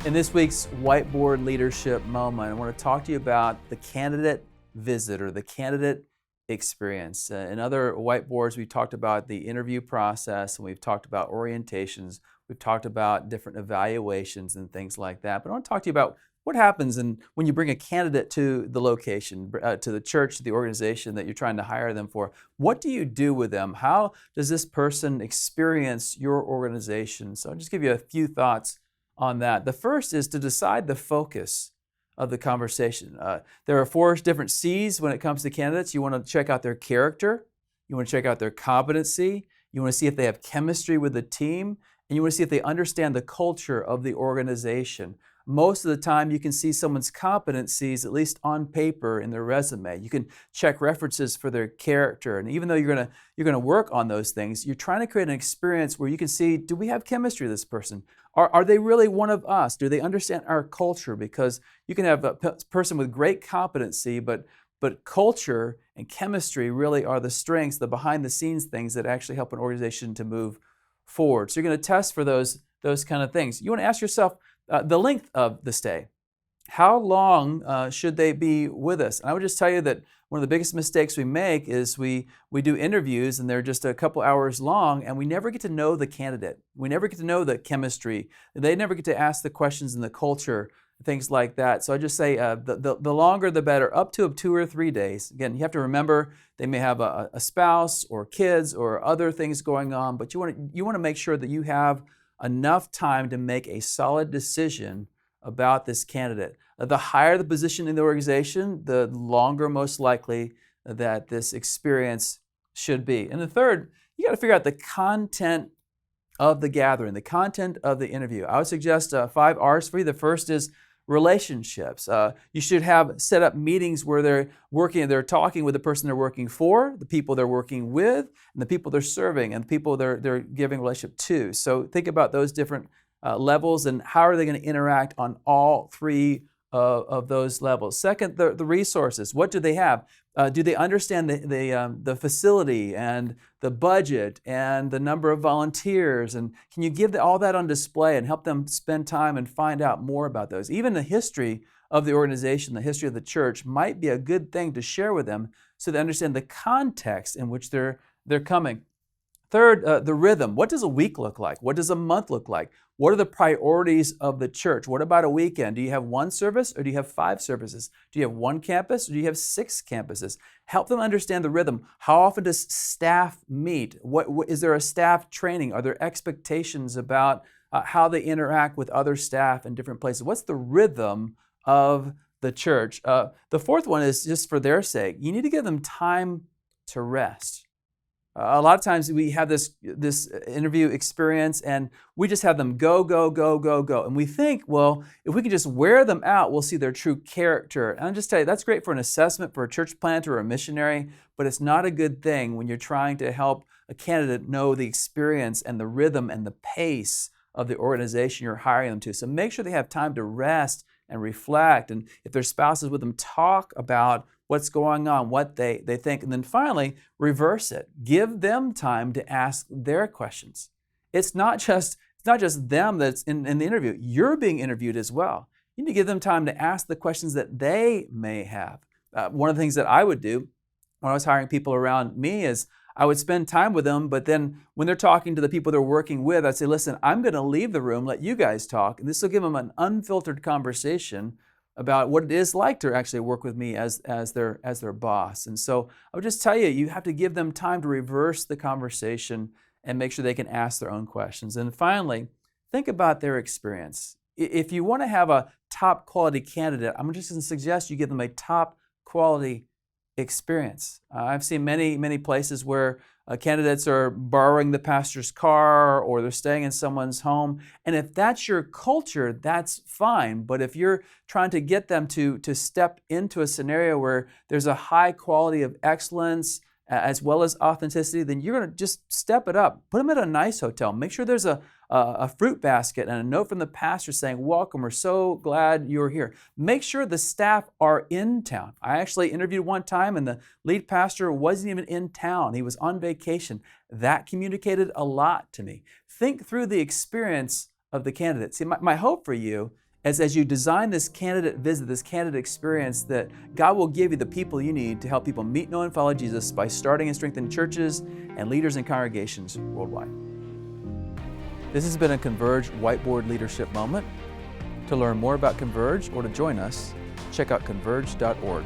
In this week's Whiteboard Leadership moment, I want to talk to you about the candidate visit or the candidate experience. In other whiteboards, we talked about the interview process and we've talked about orientations. We've talked about different evaluations and things like that. But I want to talk to you about what happens when you bring a candidate to the location, to the church, to the organization that you're trying to hire them for. What do you do with them? How does this person experience your organization? So I'll just give you a few thoughts on that. The first is to decide the focus of the conversation. There are 4 different C's when it comes to candidates. You want to check out their character, you want to check out their competency, you want to see if they have chemistry with the team, and you want to see if they understand the culture of the organization. Most of the time you can see someone's competencies, at least on paper, in their resume. You can check references for their character. And even though you're going to work on those things, you're trying to create an experience where you can see, do we have chemistry with this person? Are they really one of us? Do they understand our culture? Because you can have a person with great competency, but culture and chemistry really are the strengths, the behind the scenes things that actually help an organization to move forward. So you're going to test for those kind of things. You want to ask yourself the length of the stay. How long should they be with us? And I would just tell you that one of the biggest mistakes we make is we do interviews and they're just a couple hours long and we never get to know the candidate. We never get to know the chemistry. They never get to ask the questions in the culture, things like that. So I just say the longer the better, up to 2 or 3 days. Again, you have to remember they may have a spouse or kids or other things going on, but you want to make sure that you have enough time to make a solid decision about this candidate. The higher the position in the organization, the longer most likely that this experience should be. And the third, you got to figure out the content of the gathering, the content of the interview. I would suggest 5 R's for you. The first is relationships. You should have set up meetings where they're talking with the person they're working for, the people they're working with, and the people they're serving, and the people they're giving relationship to. So think about those different levels and how are they going to interact on all 3 of those levels. Second, the resources. What do they have? Do they understand the facility and the budget and the number of volunteers? And can you give all that on display and help them spend time and find out more about those? Even the history of the organization, the history of the church might be a good thing to share with them so they understand the context in which they're coming. Third, the rhythm. What does a week look like? What does a month look like? What are the priorities of the church? What about a weekend? Do you have 1 service or do you have 5 services? Do you have 1 campus or do you have 6 campuses? Help them understand the rhythm. How often does staff meet? Is there a staff training? Are there expectations about how they interact with other staff in different places? What's the rhythm of the church? The fourth one is just for their sake. You need to give them time to rest. A lot of times we have this interview experience and we just have them go. And we think, well, if we can just wear them out, we'll see their true character. And I'll just tell you, that's great for an assessment for a church planter or a missionary, but it's not a good thing when you're trying to help a candidate know the experience and the rhythm and the pace of the organization you're hiring them to. So make sure they have time to rest and reflect. And if their spouse is with them, talk about what's going on, what they think. And then finally, reverse it. Give them time to ask their questions. It's not just them that's in the interview. You're being interviewed as well. You need to give them time to ask the questions that they may have. One of the things that I would do when I was hiring people around me is I would spend time with them, but then when they're talking to the people they're working with, I'd say, listen, I'm going to leave the room, let you guys talk, and this will give them an unfiltered conversation about what it is like to actually work with me as their boss. And so I would just tell you, you have to give them time to reverse the conversation and make sure they can ask their own questions. And finally, think about their experience. If you want to have a top quality candidate, I'm just going to suggest you give them a top quality experience. I've seen many places where candidates are borrowing the pastor's car or they're staying in someone's home. And if that's your culture, that's fine. But if you're trying to get them to step into a scenario where there's a high quality of excellence as well as authenticity, then you're going to just step it up. Put them at a nice hotel. Make sure there's a fruit basket and a note from the pastor saying, welcome, we're so glad you're here. Make sure the staff are in town. I actually interviewed one time and the lead pastor wasn't even in town. He was on vacation. That communicated a lot to me. Think through the experience of the candidate. See, my hope for you as you design this candidate visit, this candidate experience, that God will give you the people you need to help people meet, know, and follow Jesus by starting and strengthening churches and leaders and congregations worldwide. This has been a Converge Whiteboard Leadership Moment. To learn more about Converge or to join us, check out converge.org.